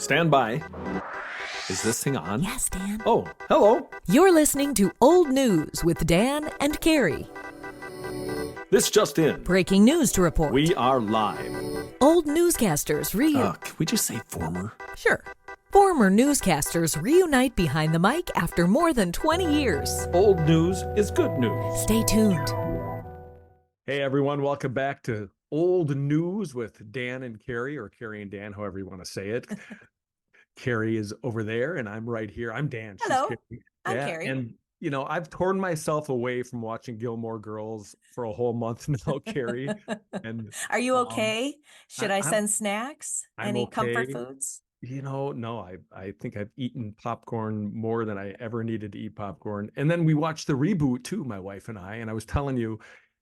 Stand by. Is this thing on? Yes, Dan. Oh, hello. You're listening to Old News with Dan and Carrie. This just in. Breaking news to report. We are live. Old newscasters Can we just say former? Sure. Former newscasters reunite behind the mic after more than 20 years. Old news is good news. Stay tuned. Hey, everyone. Welcome back to Old News with Dan and Carrie, or Carrie and Dan, however you want to say it. Carrie is over there, and I'm right here. I'm Dan. Hello. Carrie. I'm Carrie. And, you know, I've torn myself away from watching Gilmore Girls for a whole month now, Carrie. And Are you okay? Should I send snacks? I'm Any okay. comfort foods? You know, no, I think I've eaten popcorn more than I ever needed to eat popcorn. And then we watched the reboot too, my wife and I was telling you,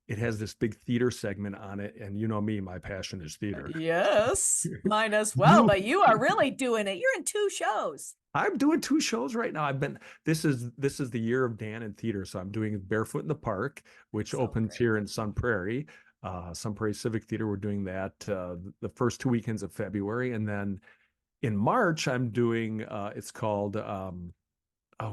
it has this big theater segment on it. And you know me, my passion is theater. Yes, mine as well, but you are really doing it. You're in 2 shows. I'm doing 2 shows right now. This is the year of Dan in theater. So I'm doing Barefoot in the Park, which opens here in Sun Prairie Civic Theater. We're doing that the first 2 weekends of February. And then in March, I'm doing, it's called, oh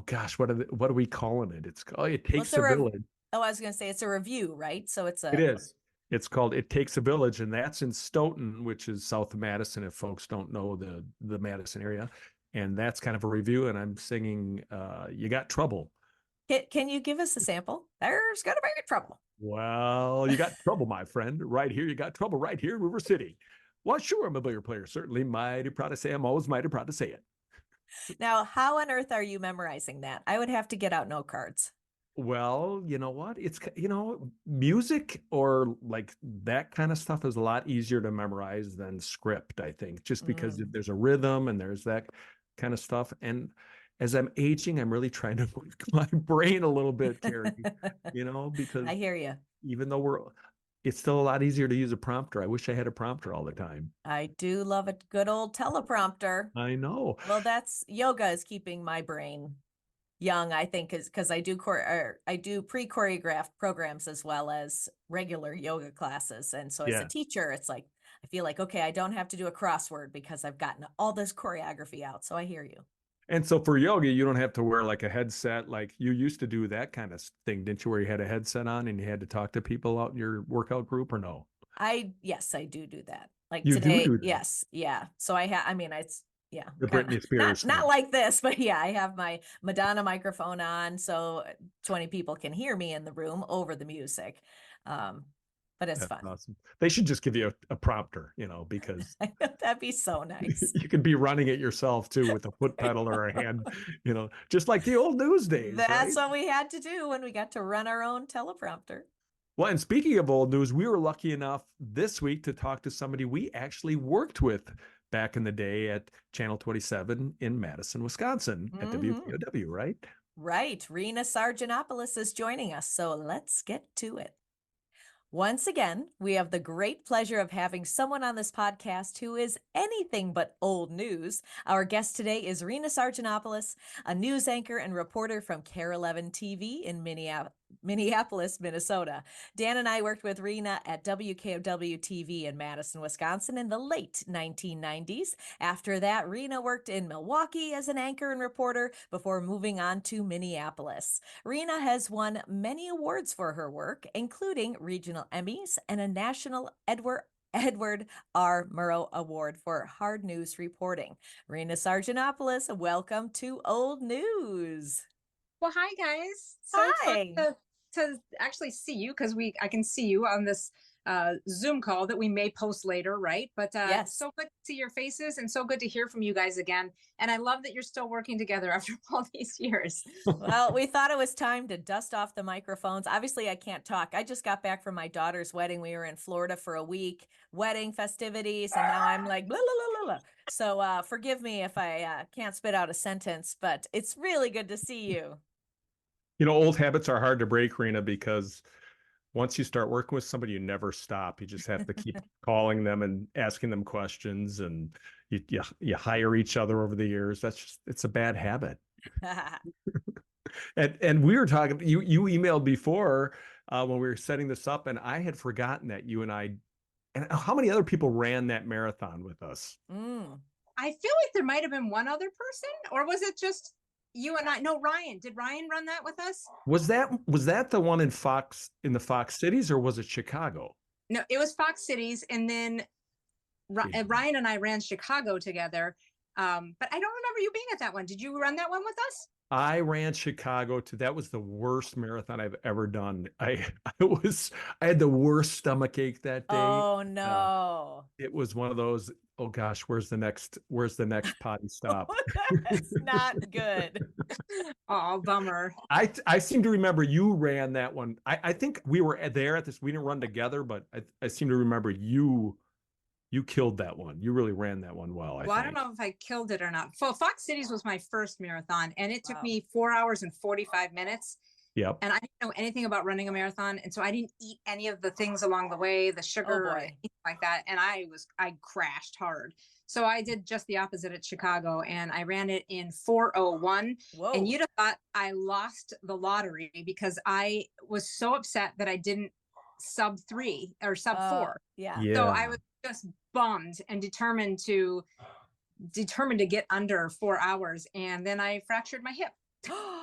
gosh, what are we calling it? It's called, It Takes a Village. Oh, I was going to say it's a review, right? So it is. It's called It Takes a Village, and that's in Stoughton, which is south of Madison, if folks don't know the Madison area. And that's kind of a review, and I'm singing You Got Trouble. Can you give us a sample? There's gonna be trouble. Well, you got trouble, my friend. Right here, you got trouble right here in River City. Well, sure, I'm a billiard player. Certainly mighty proud to say I'm always mighty proud to say it. Now, how on earth are you memorizing that? I would have to get out note cards. Well, you know what? It's, music or like that kind of stuff is a lot easier to memorize than script, I think, just because there's a rhythm and there's that kind of stuff. And as I'm aging, I'm really trying to work my brain a little bit, Carrie, because I hear you. Even though it's still a lot easier to use a prompter. I wish I had a prompter all the time. I do love a good old teleprompter. I know. Well, yoga is keeping my brain young, I think, is because I do pre-choreographed programs as well as regular yoga classes. And so as a teacher, it's like, I feel like, okay, I don't have to do a crossword because I've gotten all this choreography out. So I hear you. And so for yoga, you don't have to wear like a headset. Like you used to do that kind of thing, didn't you? Where you had a headset on and you had to talk to people out in your workout group, or no? Yes, I do that. Like you today. Do that. Yes. Yeah. So The Britney Spears. Not like this, but yeah, I have my Madonna microphone on so 20 people can hear me in the room over the music. But it's fun. Awesome. They should just give you a prompter, because that'd be so nice. You could be running it yourself too with a foot pedal or a hand, just like the old news days. That's what we had to do when we got to run our own teleprompter. Well, and speaking of old news, we were lucky enough this week to talk to somebody we actually worked with back in the day at Channel 27 in Madison, Wisconsin at WKOW, right? Right. Rena Sarigianopoulos is joining us. So let's get to it. Once again, we have the great pleasure of having someone on this podcast who is anything but old news. Our guest today is Rena Sarigianopoulos, a news anchor and reporter from KARE 11 TV in Minneapolis, Minnesota. Dan and I worked with Rena at WKOW TV in Madison, Wisconsin in the late 1990s. After that, Rena worked in Milwaukee as an anchor and reporter before moving on to Minneapolis. Rena has won many awards for her work, including regional Emmys and a national Edward R. Murrow Award for hard news reporting. Rena Sarigianopoulos, welcome to Old News. Well, hi guys. So hi. Fun to actually see you because I can see you on this Zoom call that we may post later, right? But yes. So good to see your faces and so good to hear from you guys again. And I love that you're still working together after all these years. Well, we thought it was time to dust off the microphones. Obviously, I can't talk. I just got back from my daughter's wedding. We were in Florida for a week, wedding festivities, and now I'm like, blah, blah, blah, blah. So forgive me if I can't spit out a sentence, but it's really good to see you. Old habits are hard to break, Rena, because once you start working with somebody, you never stop. You just have to keep calling them and asking them questions, and you hire each other over the years. It's a bad habit. And we were talking, you emailed before when we were setting this up, and I had forgotten that you and I, and how many other people ran that marathon with us? I feel like there might have been one other person, or was it just you and I? No, Ryan. Did Ryan run that with us? Was that the one in the Fox Cities, or was it Chicago? No, it was Fox Cities, and then Ryan and I ran Chicago together. But I don't remember you being at that one. Did you run that one with us? I ran Chicago too. That was the worst marathon I've ever done. I had the worst stomach ache that day. Oh no. It was one of those, oh gosh, where's the next potty stop? That's not good. Oh, bummer. I seem to remember you ran that one. I think we were there at this. We didn't run together, but I seem to remember you killed that one. You really ran that one well. I don't know if I killed it or not. Well, Fox Cities was my first marathon, and it took me 4 hours and 45 minutes. Yep. And I didn't know anything about running a marathon, and so I didn't eat any of the things along the way, the sugar or anything like that. And I crashed hard. So I did just the opposite at Chicago, and I ran it in 4:01. Whoa. And you'd have thought I lost the lottery because I was so upset that I didn't sub 3 or sub 4. Yeah. So I was just bummed and determined to get under 4 hours, and then I fractured my hip.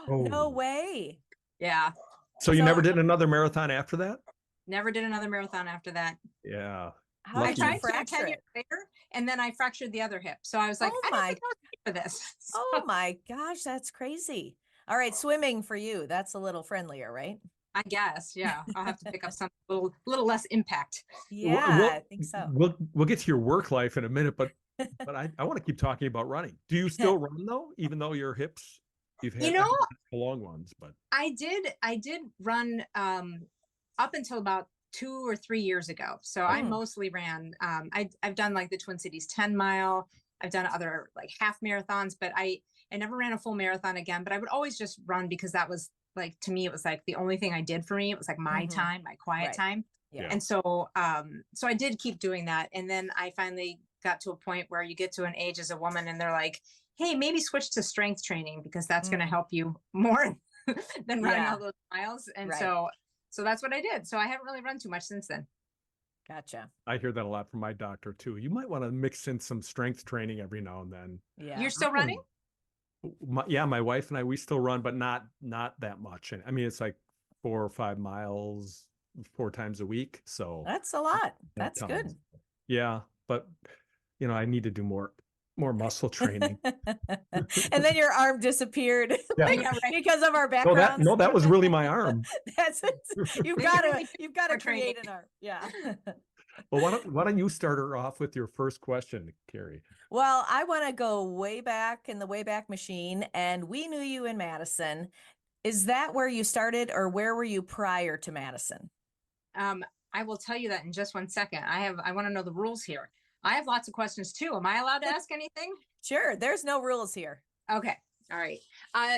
No way. Yeah. So you never did another marathon after that? Never did another marathon after that. Yeah. I tried to 10 years later, and then I fractured the other hip. So I was like, I don't think I was ready for this. So, oh my gosh, that's crazy. All right, swimming for you. That's a little friendlier, right? I guess, yeah. I'll have to pick up something a little less impact. Yeah, I think so. We'll get to your work life in a minute, but I want to keep talking about running. Do you still run though, even though your hips, you've had long ones? But I did run up until about 2 or 3 years ago. So I mostly ran. I've done like the Twin Cities 10 mile. I've done other like half marathons, but I never ran a full marathon again. But I would always just run because that was like, to me, it was like the only thing I did for me. It was like my time, my quiet time. Yeah. And so I did keep doing that. And then I finally got to a point where you get to an age as a woman and they're like, hey, maybe switch to strength training because that's going to help you more than running all those miles. And so that's what I did. So I haven't really run too much since then. Gotcha. I hear that a lot from my doctor too. You might want to mix in some strength training every now and then. Yeah. You're still running? My wife and I, we still run, but not that much. And I mean, it's like 4 or 5 miles 4 times a week. So that's a lot. That's good. Yeah. But I need to do more muscle training. And then your arm disappeared because of our background. No, that was really my arm. That's it. You've got to create an arm. Yeah. Well, why don't you start her off with your first question, Carrie? Well, I want to go way back in the Wayback Machine, and we knew you in Madison. Is that where you started, or where were you prior to Madison? I will tell you that in just one second. I want to know the rules here. I have lots of questions too. Am I allowed to ask anything? Sure. There's no rules here. Okay. All right.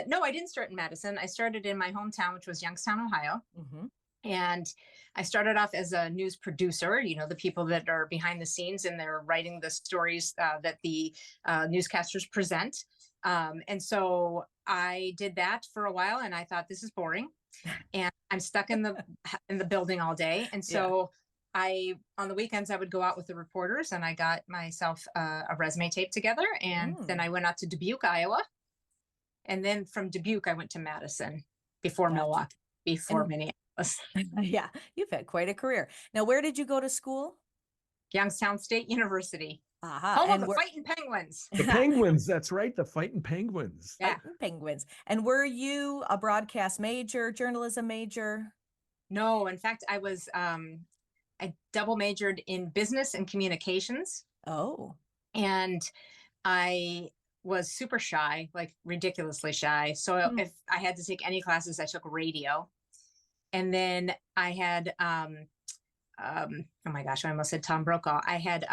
No, I didn't start in Madison. I started in my hometown, which was Youngstown, Ohio. Mm-hmm. And I started off as a news producer, the people that are behind the scenes and they're writing the stories that the newscasters present. And so I did that for a while and I thought, this is boring. And I'm stuck in the building all day. And so on the weekends, I would go out with the reporters and I got myself a resume tape together. And then I went out to Dubuque, Iowa. And then from Dubuque, I went to Madison before Milwaukee, before Minneapolis. Yeah, you've had quite a career. Now, where did you go to school? Youngstown State University. Uh-huh. Home of the Fighting Penguins. The Penguins, that's right, the Fighting Penguins. Yeah. Fighting Penguins. And were you a broadcast major, journalism major? No, in fact, I was I double majored in business and communications. Oh. And I was super shy, like ridiculously shy. So if I had to take any classes, I took radio. And then I had, oh my gosh, I almost said Tom Brokaw. I had,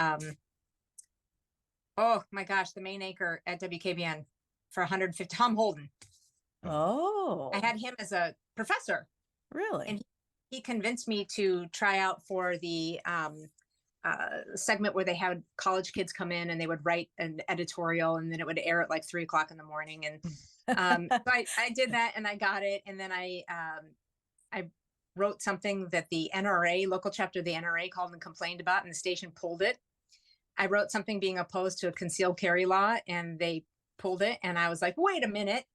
oh my gosh, the main anchor at WKBN for 150, Tom Holden. Oh. I had him as a professor. Really? And he convinced me to try out for the segment where they had college kids come in and they would write an editorial and then it would air at like 3 o'clock in the morning. And so I did that and I got it. And then I wrote something that the NRA, local chapter of the NRA, called and complained about, and the station pulled it. I wrote something being opposed to a concealed carry law, and they pulled it. And I was like, wait a minute.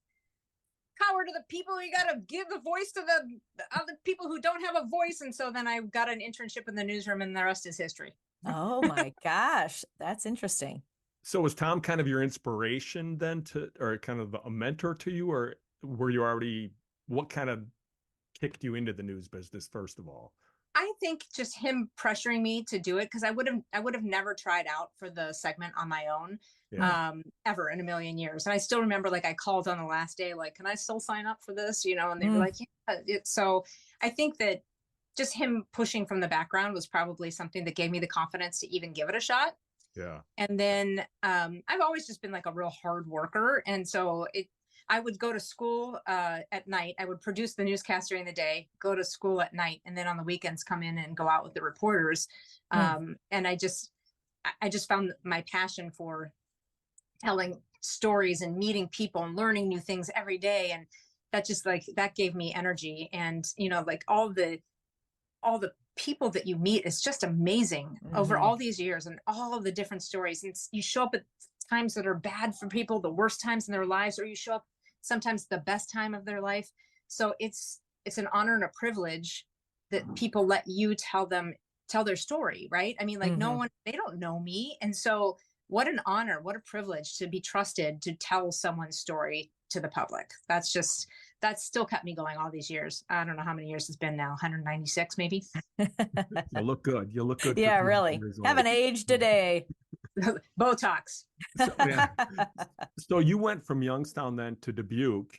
Power to the people. You got to give the voice to the other people who don't have a voice. And so then I got an internship in the newsroom, and the rest is history. Oh my gosh, that's interesting. So was Tom kind of your inspiration then or kind of a mentor to you, or were you already, what kind of kicked you into the news business, first of all? I think just him pressuring me to do it, because I would have never tried out for the segment on my own, ever in a million years. And I still remember, like, I called on the last day, like, can I still sign up for this? And they were like, yeah. So I think that just him pushing from the background was probably something that gave me the confidence to even give it a shot. Yeah. And then I've always just been like a real hard worker. And so I would go to school at night. I would produce the newscast during the day, go to school at night, and then on the weekends come in and go out with the reporters. And I just found my passion for telling stories and meeting people and learning new things every day. And that gave me energy. And, like all the people that you meet is just amazing over all these years, and all of the different stories. And you show up at times that are bad for people, the worst times in their lives, or you show up sometimes the best time of their life. So it's an honor and a privilege that people let you tell their story, right? I mean, like they don't know me. And so what an honor, what a privilege to be trusted to tell someone's story to the public. That's still kept me going all these years. I don't know how many years it's been now, 196 maybe. You look good. You look good. Yeah, really. Haven't aged a day. Botox. So you went from Youngstown then to Dubuque,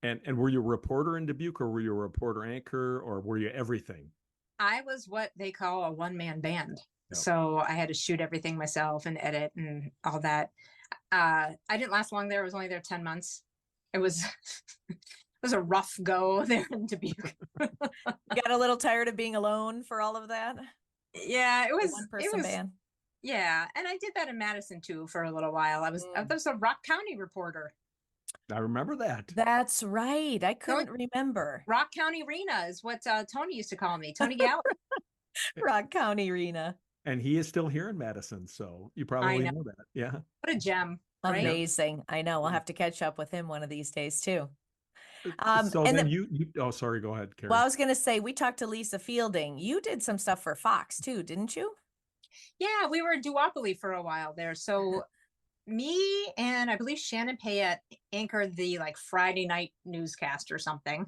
and were you a reporter in Dubuque, or were you a reporter anchor, or were you everything? I was what they call a one-man band. Yep. So I had to shoot everything myself and edit and all that. I didn't last long there. I was only there 10 months. It was a rough go there in Dubuque. Got a little tired of being alone for all of that? Yeah, it was one person band. Yeah, and I did that in Madison too for a little while. I was a Rock County reporter. I remember that. That's right. I couldn't remember. Rock County Rena is what Tony used to call me. Tony Gallup. Rock County Rena. And he is still here in Madison, so you probably know that. Yeah. What a gem. Amazing. Right? I know. We'll have to catch up with him one of these days too. So then you oh, sorry, go ahead, Carrie. Well, I was going to say, we talked to Lisa Fielding. You did some stuff for Fox too, didn't you? Yeah, we were a duopoly for a while there. So me and I believe Shannon Payette anchored the Friday night newscast or something.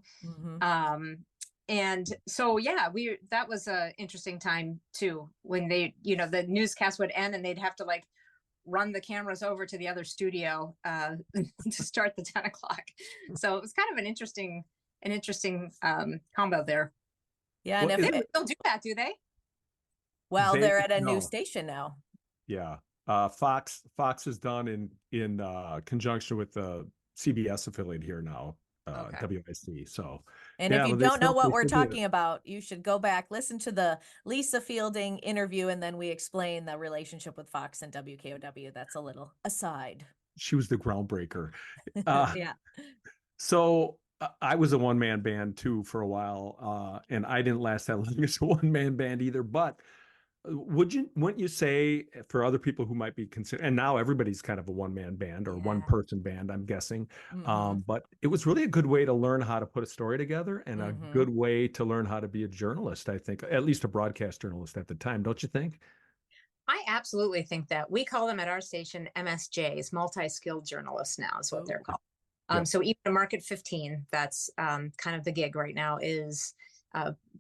And so, yeah, that was an interesting time too, when the newscast would end and they'd have to run the cameras over to the other studio to start the 10 o'clock. So it was kind of an interesting combo there. Yeah. And they don't do that, do they? Well, they're at a new station now. Yeah. Fox is done in conjunction with the CBS affiliate here now, WIC. So, and if you don't know what we're talking about, you should go back, listen to the Lisa Fielding interview, and then we explain the relationship with Fox and WKOW. That's a little aside. She was the groundbreaker. Yeah. So I was a one-man band too for a while, and I didn't last that long as a one-man band either. But wouldn't you say, for other people who might be considered, and now everybody's kind of a one-man band or one-person band, I'm guessing, but it was really a good way to learn how to put a story together, and a good way to learn how to be a journalist, I think, at least a broadcast journalist at the time, don't you think? I absolutely think that. We call them at our station MSJs, multi-skilled journalists now is what they're called. So even a Market 15, that's kind of the gig right now, is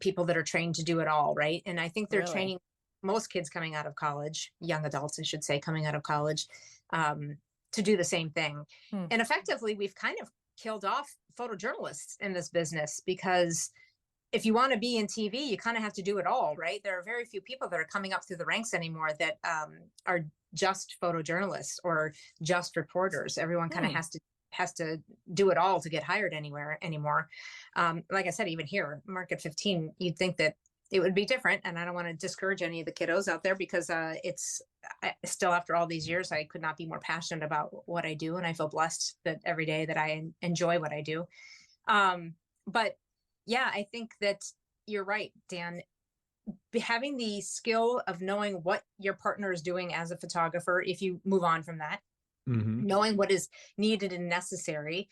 people that are trained to do it all, right? And I think they're training most kids coming out of college, young adults, I should say, coming out of college, to do the same thing. And effectively, we've kind of killed off photojournalists in this business, because if you want to be in TV, you kind of have to do it all, right? There are very few people that are coming up through the ranks anymore that are just photojournalists or just reporters. Everyone kind of has to do it all to get hired anywhere anymore. Like I said, even here, Market 15, you'd think that it would be different. And I don't want to discourage any of the kiddos out there, because it's still, after all these years, I could not be more passionate about what I do. And I feel blessed that every day that I enjoy what I do. But yeah, I think that you're right, Dan. having the skill of knowing what your partner is doing as a photographer, if you move on from that, knowing what is needed and necessary,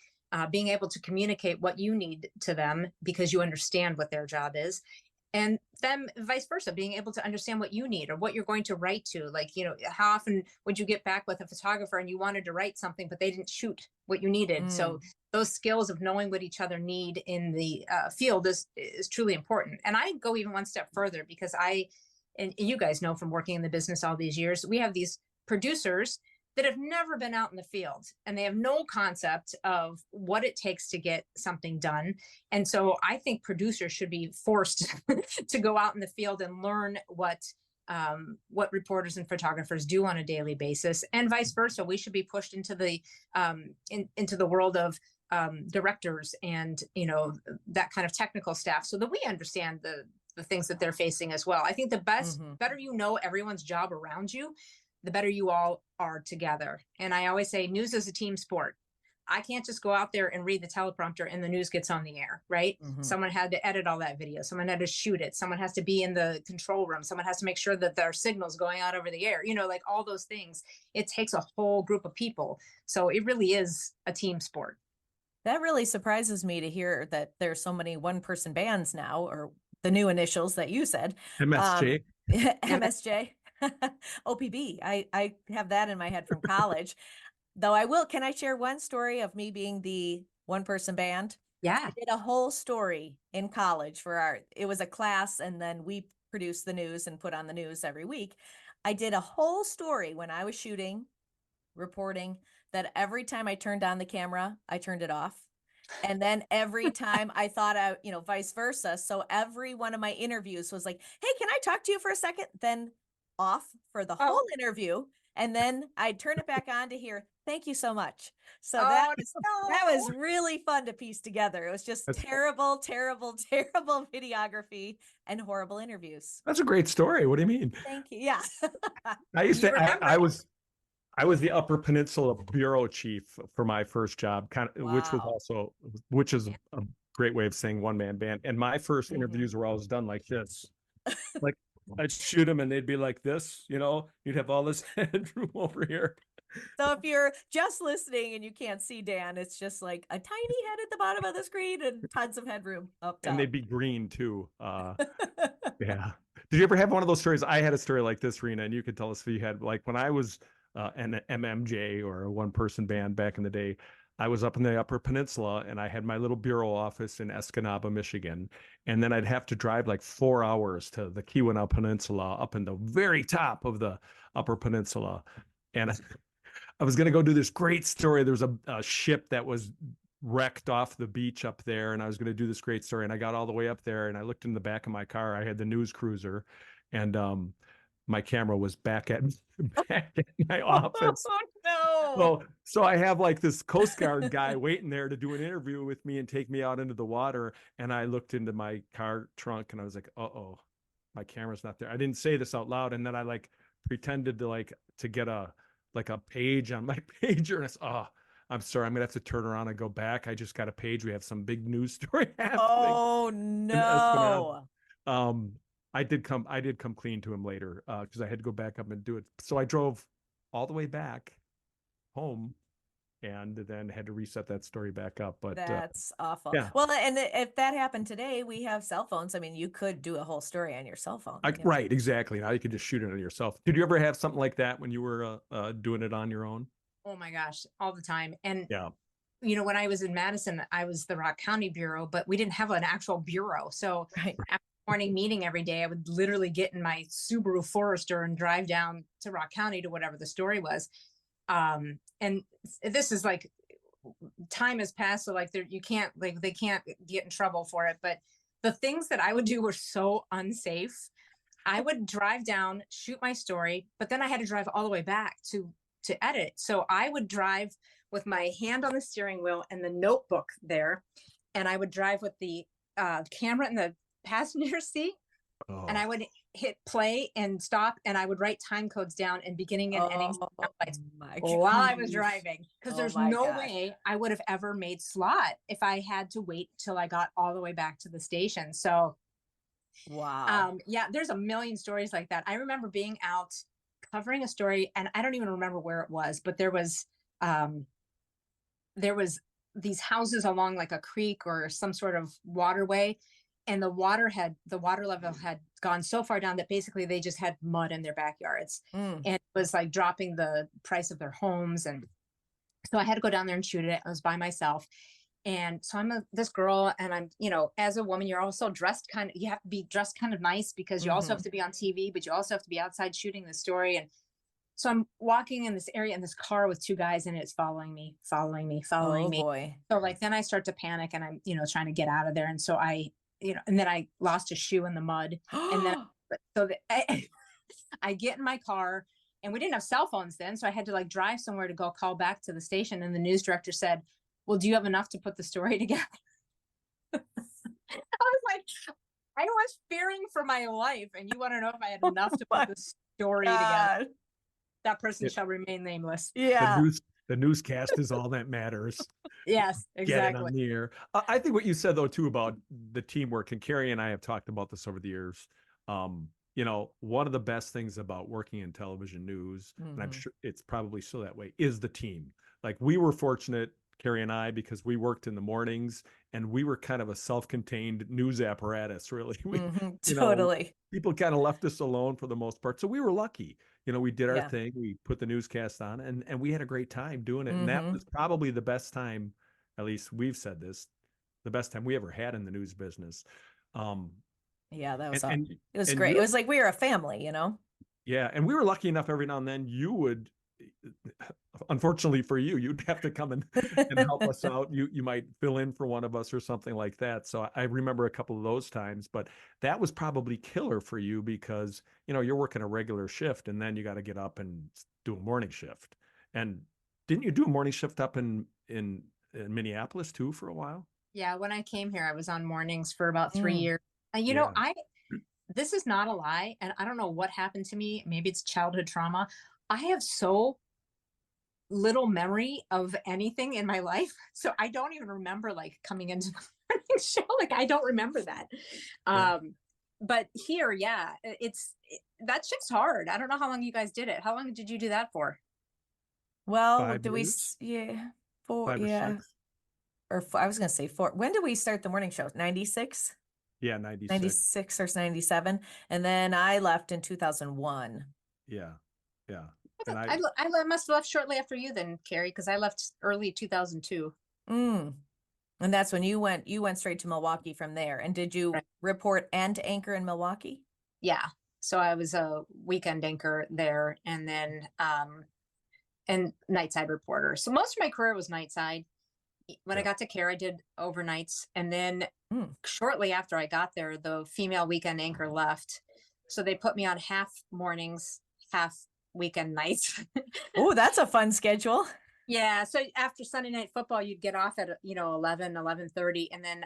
being able to communicate what you need to them because you understand what their job is, and them vice versa, being able to understand what you need or what you're going to write to. Like, you know, how often would you get back with a photographer and you wanted to write something, but they didn't shoot what you needed? So those skills of knowing what each other need in the field is truly important. And I go even one step further, because and you guys know from working in the business all these years, we have these producers that have never been out in the field, and they have no concept of what it takes to get something done. And so I think producers should be forced to go out in the field and learn what reporters and photographers do on a daily basis, and vice versa. We should be pushed into the into the world of directors and, you know, that kind of technical staff, so that we understand the things that they're facing as well. I think the better you know everyone's job around you, the better you all are together. And I always say news is a team sport. I can't just go out there and read the teleprompter and the news gets on the air, right? Someone had to edit all that video. Someone had to shoot it. Someone has to be in the control room. Someone has to make sure that there are signals going out over the air, you know, like all those things. It takes a whole group of people. So it really is a team sport. That really surprises me to hear that there's so many one-person bands now, or the new initials that you said. MSJ. MSJ. OPB. I have that in my head from college. Though can I share one story of me being the one-person band? Yeah. I did a whole story in college it was a class, and then we produced the news and put on the news every week. I did a whole story when I was shooting, reporting, that every time I turned on the camera, I turned it off. And then every time I thought vice versa. So every one of my interviews was like, hey, can I talk to you for a second? Then off for the whole interview. And then I'd turn it back on to hear, thank you so much. So that was really fun to piece together. It was just terrible videography and horrible interviews. That's a great story. What do you mean? Thank you. Yeah. I was the Upper Peninsula bureau chief for my first job, which is a great way of saying one-man band. And my first interviews were always done like this. Like, I'd shoot them and they'd be like this, you know, you'd have all this headroom over here. So if you're just listening and you can't see Dan, it's just like a tiny head at the bottom of the screen and tons of headroom up top. And they'd be green too. Yeah. Did you ever have one of those stories? I had a story like this, Rena, and you could tell us if you had, like, when I was an MMJ or a one-person band back in the day, I was up in the Upper Peninsula and I had my little bureau office in Escanaba, Michigan. And then I'd have to drive like 4 hours to the Keweenaw Peninsula up in the very top of the Upper Peninsula. And I was going to go do this great story. There was a ship that was wrecked off the beach up there, and I was going to do this great story. And I got all the way up there and I looked in the back of my car. I had the news cruiser, and my camera was back at my office. Oh, no. So I have like this Coast Guard guy waiting there to do an interview with me and take me out into the water. And I looked into my car trunk and I was like, uh-oh, my camera's not there. I didn't say this out loud. And then I like pretended to get a page on my pager. And I said, oh, I'm sorry, I'm gonna have to turn around and go back. I just got a page. We have some big news story happening. Oh no. I did come clean to him later because I had to go back up and do it. So I drove all the way back home and then had to reset that story back up. But that's awful. Yeah. Well, and if that happened today, we have cell phones. I mean, you could do a whole story on your cell phone. Right, exactly. Now you could just shoot it on yourself. Did you ever have something like that when you were doing it on your own? Oh my gosh, all the time. And yeah. You know, when I was in Madison, I was the Rock County Bureau, but we didn't have an actual bureau. So after morning meeting every day, I would literally get in my Subaru Forester and drive down to Rock County to whatever the story was. And this is like, time has passed, so like they can't get in trouble for it. But the things that I would do were so unsafe. I would drive down, shoot my story, but then I had to drive all the way back to edit. So I would drive with my hand on the steering wheel and the notebook there, and I would drive with the camera in the passenger seat, and I would hit play and stop, and I would write time codes down and beginning and ending while I was driving, because there's no way I would have ever made slot if I had to wait till I got all the way back to the station. So Wow. Yeah, there's a million stories like that. I remember being out covering a story, and I don't even remember where it was, but um, there was these houses along like a creek or some sort of waterway, and the water level had gone so far down that basically they just had mud in their backyards, and it was like dropping the price of their homes. And so I had to go down there and shoot it. I was by myself. And so this girl, and I'm, as a woman, you're also dressed you have to be dressed kind of nice because you also have to be on TV, but you also have to be outside shooting the story. And so I'm walking in this area in this car with two guys, and it's following me. Oh boy. So like, then I start to panic, and I'm, trying to get out of there. And so and then I lost a shoe in the mud. And then, I get in my car, and we didn't have cell phones then. So I had to like drive somewhere to go call back to the station. And the news director said, well, do you have enough to put the story together? I was like, I was fearing for my life, and you want to know if I had enough to put the story together? That person shall remain nameless. Yeah. The newscast is all that matters. Yes, exactly. Get it on the air. I think what you said though too about the teamwork, and Carrie and I have talked about this over the years. One of the best things about working in television news, and I'm sure it's probably still that way, is the team. Like, we were fortunate, Carrie and I, because we worked in the mornings, and we were kind of a self-contained news apparatus, really. Totally. People kind of left us alone for the most part. So we were lucky. We did our thing. We put the newscast on, and we had a great time doing it. And that was probably the best time, at least we've said this, the best time we ever had in the news business. Yeah, that was it was great. It was like we were a family, Yeah, and we were lucky enough every now and then you would, unfortunately for you, you'd have to come and help us out. You might fill in for one of us or something like that. So I remember a couple of those times, but that was probably killer for you because, you're working a regular shift, and then you got to get up and do a morning shift. And didn't you do a morning shift up in Minneapolis too for a while? Yeah, when I came here, I was on mornings for about 3 years. And this is not a lie, and I don't know what happened to me. Maybe it's childhood trauma. I have so little memory of anything in my life, so I don't even remember like coming into the morning show. Like, I don't remember that. But here, that shift's hard. I don't know how long you guys did it. How long did you do that for? Well, 5 years? 4, 5 or 6. Or I was gonna say 4. When did we start the morning show? 96? Yeah, 96. 96 or 97, and then I left in 2001. Yeah. And I must have left shortly after you then, Carrie, because I left early 2002. And that's when you went straight to Milwaukee from there. And did you report and anchor in Milwaukee? Yeah. So I was a weekend anchor there, and then and nightside reporter. So most of my career was nightside. When I got to KARE, I did overnights. And then shortly after I got there, the female weekend anchor left. So they put me on half mornings, half weekend nights. Oh, that's a fun schedule. Yeah. So after Sunday night football, you'd get off at, 11:30. And then,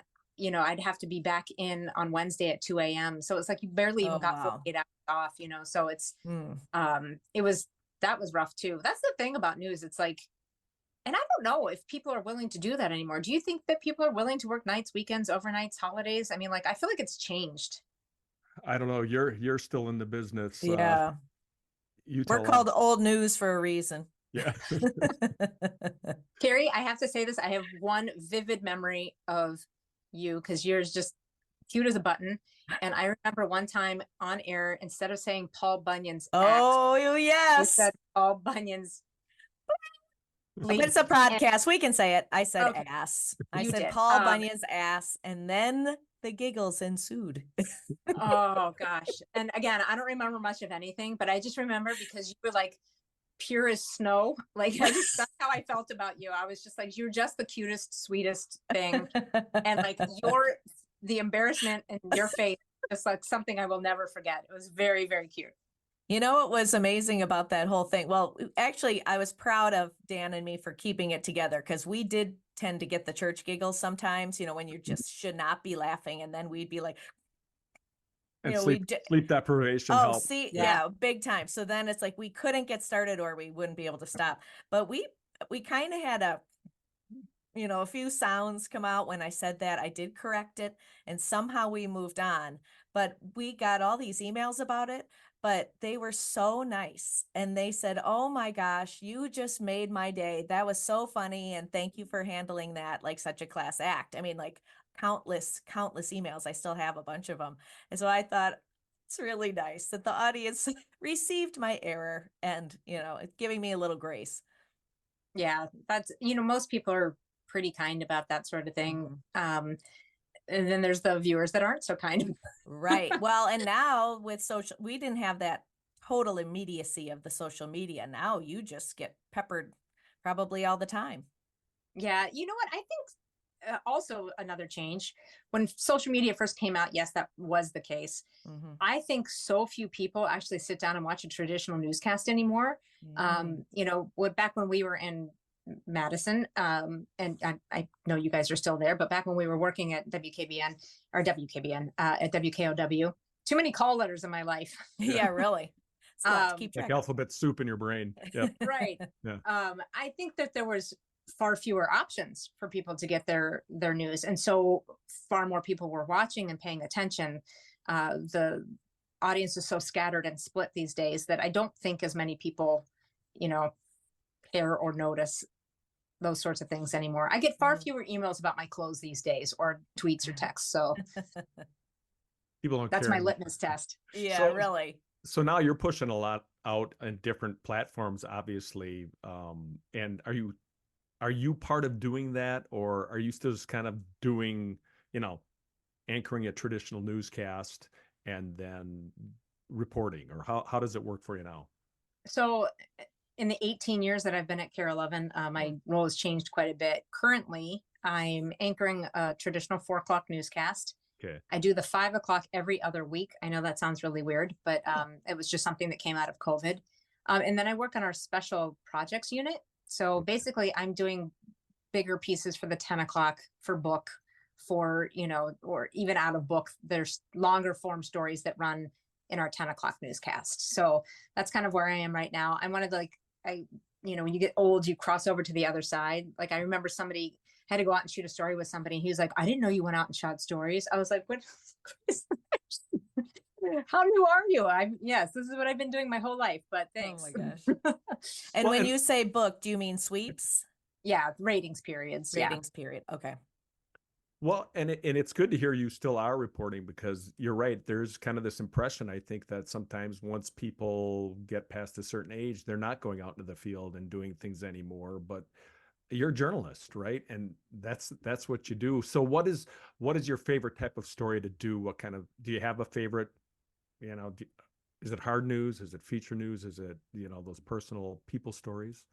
I'd have to be back in on Wednesday at 2 a.m. So it's like you barely even got 48 hours off, so it's, that was rough too. That's the thing about news. It's like, and I don't know if people are willing to do that anymore. Do you think that people are willing to work nights, weekends, overnights, holidays? I mean, like, I feel like it's changed. I don't know. You're still in the business. Yeah. We're called old news for a reason. Yeah. Carrie, I have to say this. I have one vivid memory of you because you're just cute as a button. And I remember one time on air, instead of saying Paul Bunyan's yes, you said Paul Bunyan's. But it's a podcast. We can say it. I said ass. I You said did. Paul Bunyan's ass, and then the giggles ensued. Oh gosh. And again, I don't remember much of anything, but I just remember because you were like pure as snow. Like, that's how I felt about you. I was just like, you're just the cutest, sweetest thing. And like the embarrassment in your face, just like something I will never forget. It was very, very cute. You know what was amazing about that whole thing? Well, actually, I was proud of Dan and me for keeping it together because we did tend to get the church giggles sometimes, when you just should not be laughing. And then we'd be like, and sleep deprivation. Oh, yeah, big time. So then it's like we couldn't get started or we wouldn't be able to stop. But we kind of had a few sounds come out when I said that. I did correct it and somehow we moved on. but we got all these emails about it, but they were so nice. And they said, "Oh my gosh, you just made my day. That was so funny. And thank you for handling that like such a class act." I mean, like countless emails. I still have a bunch of them. And so I thought it's really nice that the audience received my error and, it's giving me a little grace. Yeah, that's, most people are pretty kind about that sort of thing. And then there's the viewers that aren't so kind. Right. Well, and now with social, we didn't have that total immediacy of the social media. Now you just get peppered probably all the time. Yeah. You know what? I think also another change when social media first came out. Yes, that was the case. I think so few people actually sit down and watch a traditional newscast anymore. Back when we were in Madison, and I know you guys are still there, but back when we were working at WKBN at WKOW, too many call letters in my life. Yeah, really. Keep track. Like alphabet soup in your brain. Yeah. Right. Yeah. I think that there was far fewer options for people to get their news, and so far more people were watching and paying attention. The audience is so scattered and split these days that I don't think as many people, care or notice those sorts of things anymore. I get far fewer emails about my clothes these days, or tweets or texts. So people don't that's care. my litmus test. Yeah, really. So now you're pushing a lot out on different platforms, obviously. And are you part of doing that, or are you still just kind of doing, anchoring a traditional newscast and then reporting, or how does it work for you now? So in the 18 years that I've been at KARE 11, my role has changed quite a bit. Currently, I'm anchoring a traditional 4 o'clock newscast. Okay. I do the 5 o'clock every other week. I know that sounds really weird, but it was just something that came out of COVID. And then I work on our special projects unit. So basically, I'm doing bigger pieces for the 10 o'clock for book, for, or even out of book. There's longer form stories that run in our 10 o'clock newscast. So that's kind of where I am right now. I'm one of the, when you get old, you cross over to the other side. Like I remember somebody had to go out and shoot a story with somebody. He was like, "I didn't know you went out and shot stories." I was like, "What? How new are you?" Yes, this is what I've been doing my whole life, but thanks. Oh my gosh. And when you say book, do you mean sweeps? Yeah, ratings periods. Ratings period. Okay. Well, and it's good to hear you still are reporting, because you're right. There's kind of this impression, I think, that sometimes once people get past a certain age, they're not going out into the field and doing things anymore. But you're a journalist, right? And that's what you do. So what is your favorite type of story to do? What kind of, do you have a favorite, is it hard news? Is it feature news? Is it, those personal people stories?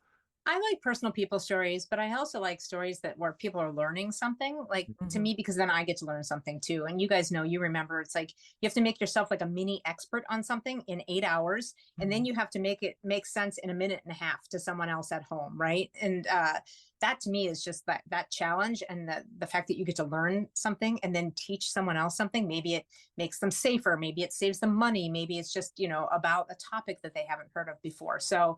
I like personal people stories, but I also like stories where people are learning something, like to me, because then I get to learn something too. And you guys know, you remember, it's like you have to make yourself like a mini expert on something in 8 hours. And then you have to make it make sense in a minute and a half to someone else at home. Right. And that to me is just that challenge, and the fact that you get to learn something and then teach someone else something. Maybe it makes them safer. Maybe it saves them money. Maybe it's just, about a topic that they haven't heard of before. So,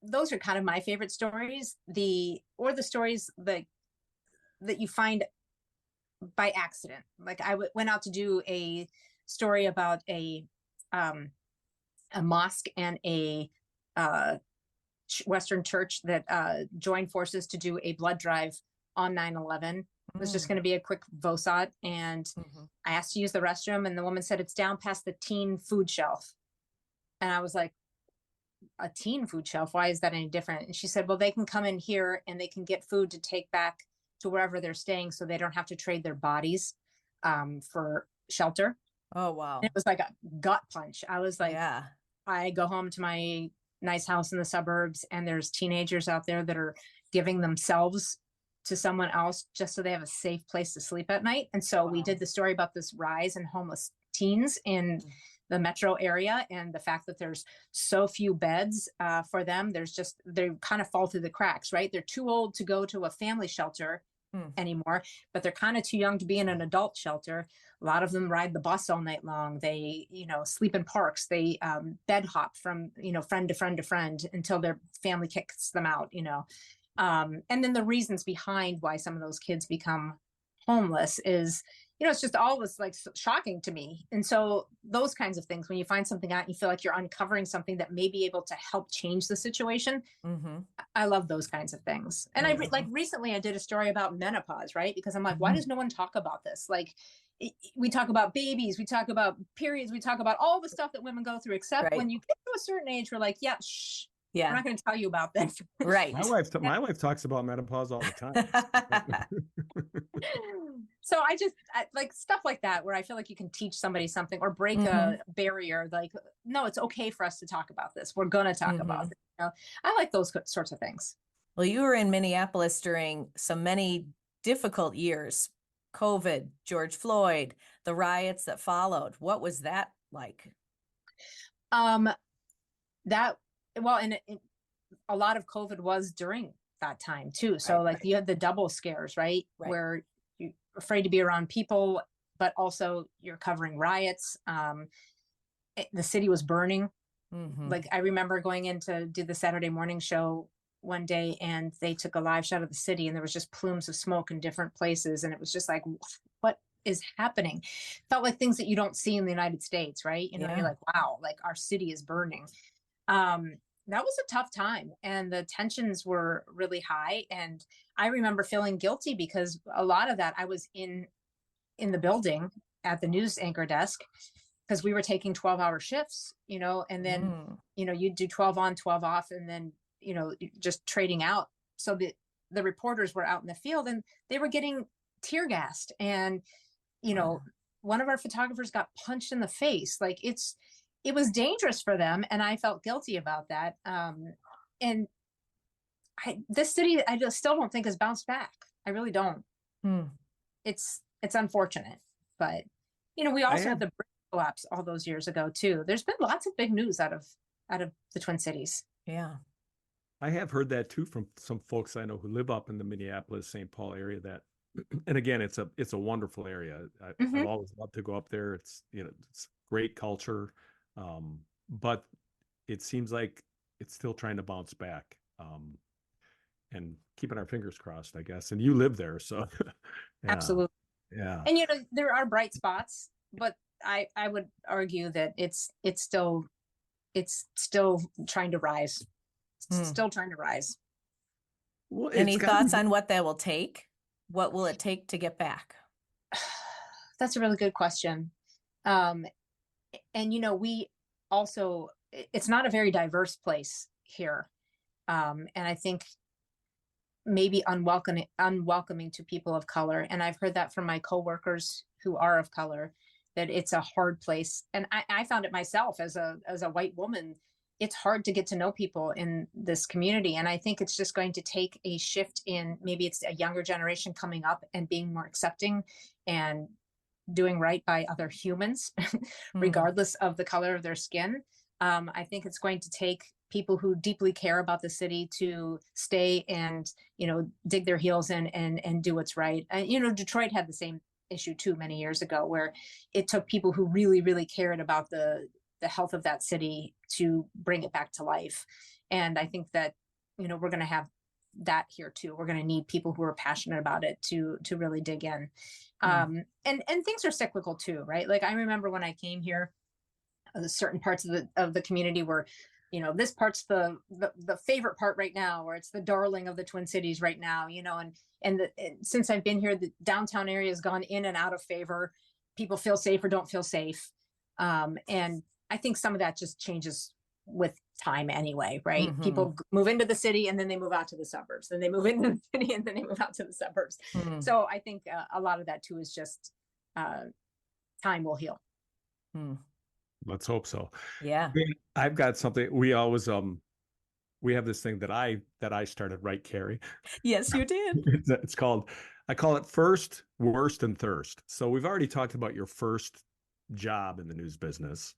those are kind of my favorite stories, the stories that you find by accident. Like I went out to do a story about a mosque and a Western church that joined forces to do a blood drive on 9/11. It was just going to be a quick VOSOT, and I asked to use the restroom, and the woman said it's down past the teen food shelf. And I was like, "A teen food shelf? Why is that any different?" And she said, "Well, they can come in here and they can get food to take back to wherever they're staying, so they don't have to trade their bodies for shelter." Oh, wow. And it was like a gut punch. I was like, yeah. I go home to my nice house in the suburbs, and there's teenagers out there that are giving themselves to someone else just so they have a safe place to sleep at night. And so we did the story about this rise in homeless teens in the metro area, and the fact that there's so few beds for them. They kind of fall through the cracks, right? They're too old to go to a family shelter anymore, but they're kind of too young to be in an adult shelter. A lot of them ride the bus all night long. They, sleep in parks. They bed hop from, friend to friend to friend until their family kicks them out, and then the reasons behind why some of those kids become homeless is, it's just always like shocking to me. And so those kinds of things, when you find something out and you feel like you're uncovering something that may be able to help change the situation, I love those kinds of things. And like recently I did a story about menopause, right? Because I'm like, why does no one talk about this? Like, we talk about babies, we talk about periods, we talk about all the stuff that women go through, except when you get to a certain age, we're like, yeah, shh, we're not going to tell you about this. Right. My wife talks about menopause all the time. So I like stuff like that, where I feel like you can teach somebody something or break a barrier. Like, no, it's okay for us to talk about this. We're going to talk about this. I like those sorts of things. Well, you were in Minneapolis during so many difficult years, COVID, George Floyd, the riots that followed. What was that like? And a lot of COVID was during that time too. So you had the double scares, right? Where you're afraid to be around people, but also you're covering riots. The city was burning. Like, I remember going in to do the Saturday morning show one day, and they took a live shot of the city, and there was just plumes of smoke in different places. And it was just like, what is happening? Felt like things that you don't see in the United States, right? You're like, wow, like our city is burning. That was a tough time, and the tensions were really high. And I remember feeling guilty because a lot of that I was in the building at the news anchor desk, because we were taking 12-hour shifts, and then, you'd do 12 on, 12 off, and then, just trading out. So the reporters were out in the field, and they were getting tear gassed. And, one of our photographers got punched in the face. Like, it was dangerous for them. And I felt guilty about that. And this city, I just still don't think has bounced back. I really don't. It's unfortunate, but we also had the bridge collapse all those years ago too. There's been lots of big news out of the Twin Cities. Yeah. I have heard that too from some folks I know who live up in the Minneapolis, St. Paul area, that, and again, it's a wonderful area. I've always loved to go up there. It's, it's great culture. But it seems like it's still trying to bounce back, and keeping our fingers crossed, I guess. And you live there, so Absolutely. Yeah. And there are bright spots, but I would argue that it's still trying to rise. Still trying to rise. Well, any thoughts on what that will take? What will it take to get back? That's a really good question. And we also, it's not a very diverse place here. And I think maybe unwelcoming to people of color. And I've heard that from my coworkers who are of color, that it's a hard place. And I found it myself as a white woman. It's hard to get to know people in this community. And I think it's just going to take a shift in, maybe it's a younger generation coming up and being more accepting and doing right by other humans, regardless of the color of their skin. I think it's going to take people who deeply care about the city to stay and, dig their heels in and do what's right. Detroit had the same issue too many years ago, where it took people who really, really cared about the health of that city to bring it back to life. And I think that, we're going to have that here too. We're going to need people who are passionate about it to really dig in. And things are cyclical too, right? Like, I remember when I came here, certain parts of the community were, this part's the favorite part right now, or it's the darling of the Twin Cities right now, and since I've been here, the downtown area has gone in and out of favor. People feel safe or don't feel safe. And I think some of that just changes with time anyway, right? People move into the city and then they move out to the suburbs. Then they move into the city and then they move out to the suburbs. So I think a lot of that too is just time will heal. Let's hope so. Yeah. I've got something. We always we have this thing that I started, right, Carrie? Yes, you did. It's called, I call it first, worst, and thirst. So we've already talked about your first job in the news business.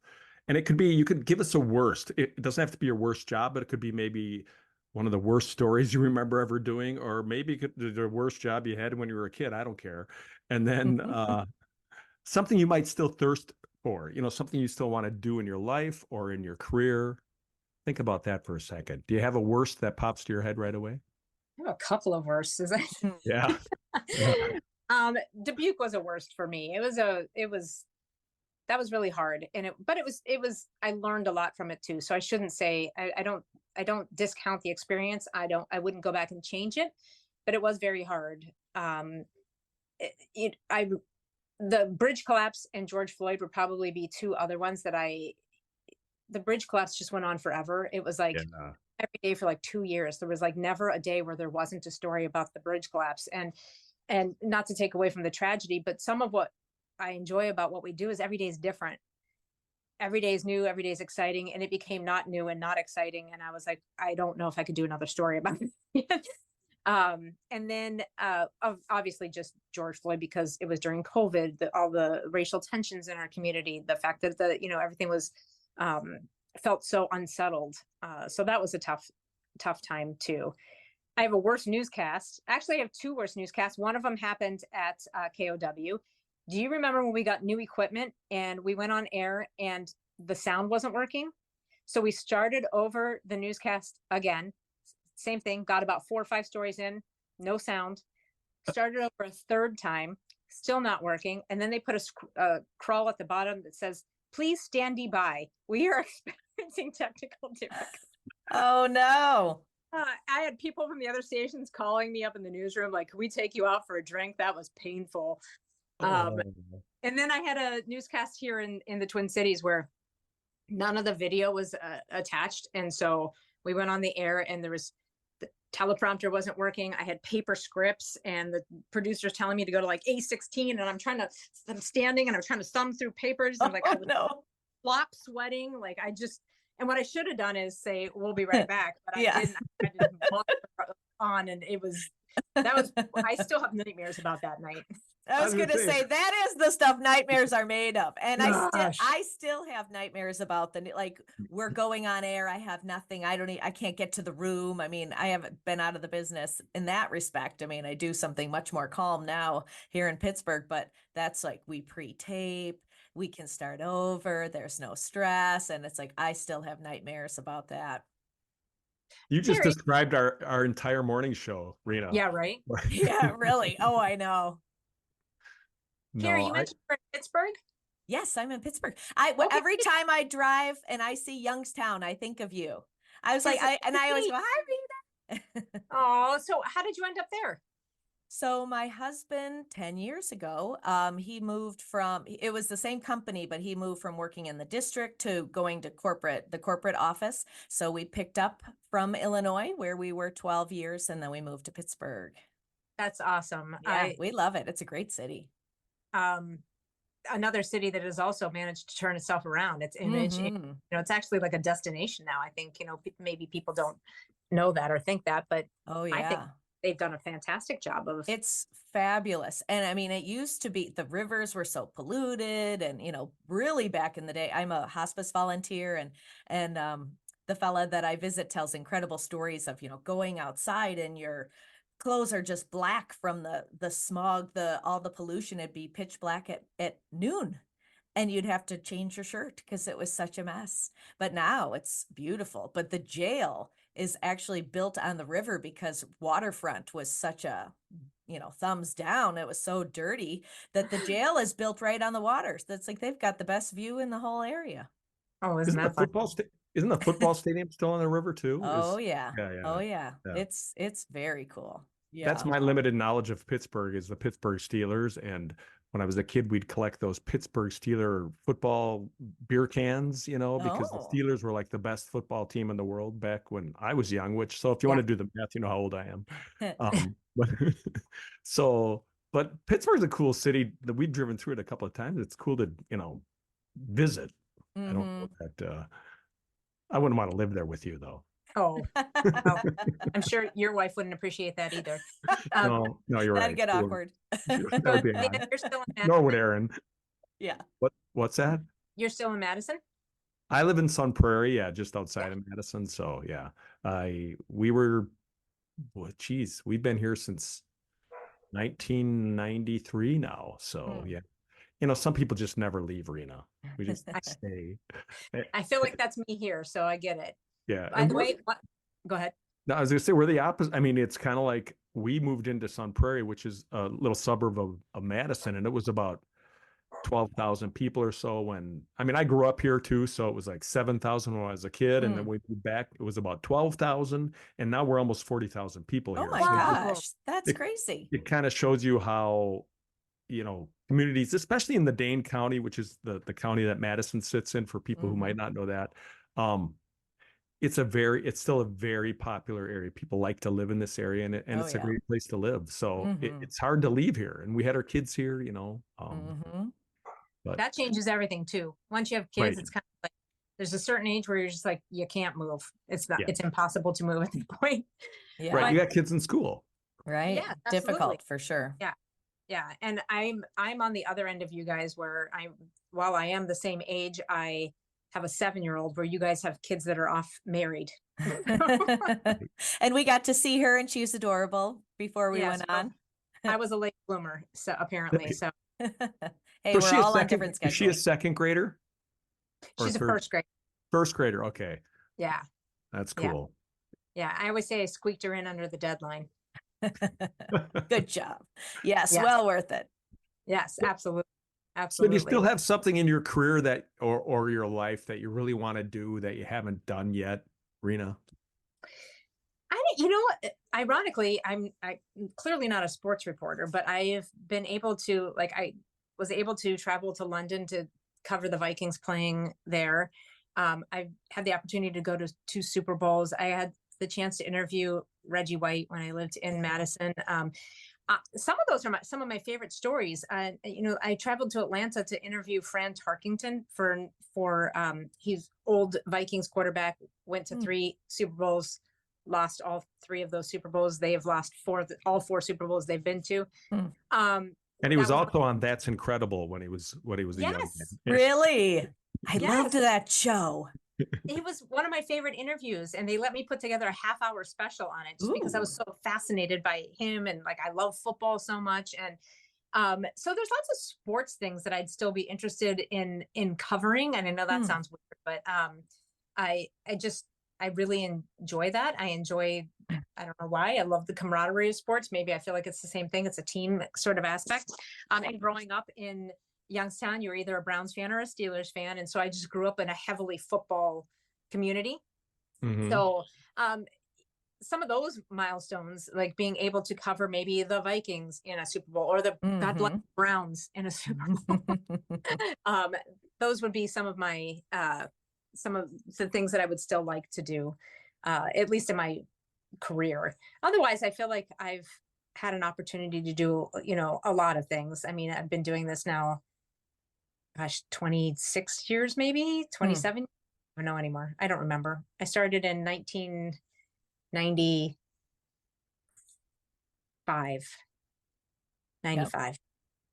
And it could be, you could give us a worst. It doesn't have to be your worst job, but it could be maybe one of the worst stories you remember ever doing, or maybe the worst job you had when you were a kid. I don't care. And then something you might still thirst for, something you still want to do in your life or in your career. Think about that for a second. Do you have a worst that pops to your head right away? I have a couple of worsts. Yeah. Dubuque was a worst for me. That was really hard. But it was, I learned a lot from it too. So I shouldn't say, I don't discount the experience. I wouldn't go back and change it, but it was very hard. The bridge collapse and George Floyd would probably be two other ones that the bridge collapse just went on forever. It was like every day for like 2 years. There was like never a day where there wasn't a story about the bridge collapse. And not to take away from the tragedy, but some of what I enjoy about what we do is every day is different. Every day is new, every day is exciting. And it became not new and not exciting. And I was like, I don't know if I could do another story about it. And then obviously just George Floyd, because it was during COVID, all the racial tensions in our community, the fact that everything was felt so unsettled. So that was a tough time too. I have a worst newscast. Actually, I have two worst newscasts. One of them happened at KOW. Do you remember when we got new equipment and we went on air and the sound wasn't working? So we started over the newscast again. Same thing, got about 4 or 5 stories in, no sound. Started over a third time, still not working. And then they put a crawl at the bottom that says, please standy by. We are experiencing technical difficulties. Oh, no. I had people from the other stations calling me up in the newsroom, like, can we take you out for a drink? That was painful. And then I had a newscast here in the Twin Cities where none of the video was attached. And so we went on the air and the teleprompter wasn't working. I had paper scripts and the producer's telling me to go to like A16 and I'm standing and I'm trying to thumb through papers and I was flop sweating. And what I should have done is say, we'll be right back. But I didn't. I had to walk on and I still have nightmares about that night. I was going to say that is the stuff nightmares are made of. And I still have nightmares about we're going on air. I have nothing. I can't get to the room. I mean, I haven't been out of the business in that respect. I mean, I do something much more calm now here in Pittsburgh, but that's like we pre-tape, we can start over. There's no stress. And it's like, I still have nightmares about that. You just described our entire morning show, Rena. Yeah, right. Yeah, really. Oh, I know. Carrie, you mentioned you're in Pittsburgh? Yes, I'm in Pittsburgh. Every time I drive and I see Youngstown, I think of you. I was like, I always go, hi, Rena. Oh, so how did you end up there? So my husband, 10 years ago, he moved it was the same company, but he moved from working in the district to going to the corporate office. So we picked up from Illinois where we were 12 years and then we moved to Pittsburgh. That's awesome. Yeah, we love it. It's a great city. Another city that has also managed to turn itself around. Its image, it's actually like a destination now. I think, maybe people don't know that or think that, but I think they've done a fantastic job of. It's fabulous. And I mean, it used to be the rivers were so polluted and, really back in the day, I'm a hospice volunteer and the fella that I visit tells incredible stories of, going outside and your clothes are just black from the smog, all the pollution. It'd be pitch black at noon and you'd have to change your shirt because it was such a mess. But now it's beautiful. But the jail is actually built on the river because waterfront was such a, thumbs down. It was so dirty that the jail is built right on the water. So it's like they've got the best view in the whole area. Oh, isn't that fun? Isn't the football stadium still on the river too? Oh yeah. Oh yeah. It's very cool. Yeah. That's my limited knowledge of Pittsburgh is the Pittsburgh Steelers. And when I was a kid, we'd collect those Pittsburgh Steeler football beer cans, because the Steelers were like the best football team in the world back when I was young, so if you want to do the math, you know how old I am. But Pittsburgh's a cool city that we've driven through it a couple of times. It's cool to, visit. I don't know that, I wouldn't want to live there with you though. Oh, well, I'm sure your wife wouldn't appreciate that either. No, you're right. That'd get awkward. That'd be You're still in Madison. Nor would Aaron. Yeah. What's that? You're still in Madison? I live in Sun Prairie, just outside of Madison. So yeah, we've been here since 1993 now. So yeah. Some people just never leave, Rena. We just stay. I feel like that's me here, so I get it. Yeah. By the way, go ahead. No, I was going to say we're the opposite. I mean, it's kind of like we moved into Sun Prairie, which is a little suburb of Madison, and it was about 12,000 people or so when, I mean, I grew up here too, so it was like 7,000 when I was a kid, and then we moved back, it was about 12,000, and now we're almost 40,000 people Oh here. my So gosh, that's crazy. it kind of shows you how, communities, especially in the Dane County, which is the county that Madison sits in, for people who might not know that, it's still a very popular area. People like to live in this area, and it's a great place to live. So it's hard to leave here. And we had our kids here, but that changes everything too. Once you have kids, it's kind of like there's a certain age where you're just like, you can't move. It's not, it's impossible to move at that point. Yeah. Right. You got kids in school. Right. Yeah, difficult for sure. Yeah. Yeah. And I'm on the other end of you guys where while I am the same age, I have a 7-year-old, where you guys have kids that are off married. And we got to see her, and she was adorable before we went on. I was a late bloomer, so apparently. So hey, we're all on different schedules. Is she a second grader? She's a first grader. First grader. Okay. Yeah. That's cool. Yeah. I always say I squeaked her in under the deadline. Good job. Yes. Well worth it. Yes, absolutely. So Absolutely. do you still have something in your career that, or your life, that you really want to do that you haven't done yet, Rena? Ironically, I'm clearly not a sports reporter, but I have been able to, I was able to travel to London to cover the Vikings playing there. I've had the opportunity to go to 2 Super Bowls. I had the chance to interview Reggie White when I lived in Madison. Some of those are some of my favorite stories. I traveled to Atlanta to interview Fran Tarkington for he's old Vikings quarterback, went to 3 Super Bowls, lost all 3 of those Super Bowls. They have lost all 4 Super Bowls they've been to. And he was also on That's Incredible when he was a young man. Really? I loved that show. It was one of my favorite interviews, and they let me put together a half-hour special on it just because I was so fascinated by him, and I love football so much. And so there's lots of sports things that I'd still be interested in covering. And I know that sounds weird, but I really enjoy that. I don't know why. I love the camaraderie of sports. Maybe I feel like it's the same thing. It's a team sort of aspect. And growing up in Youngstown, you're either a Browns fan or a Steelers fan. And so I just grew up in a heavily football community. So some of those milestones, like being able to cover maybe the Vikings in a Super Bowl, or the God bless Browns in a Super Bowl, those would be some of my some of the things that I would still like to do, at least in my career. Otherwise, I feel like I've had an opportunity to do, a lot of things. I mean, I've been doing this now, 26 years, maybe 27. I don't know anymore. I don't remember. I started in 1995. 95.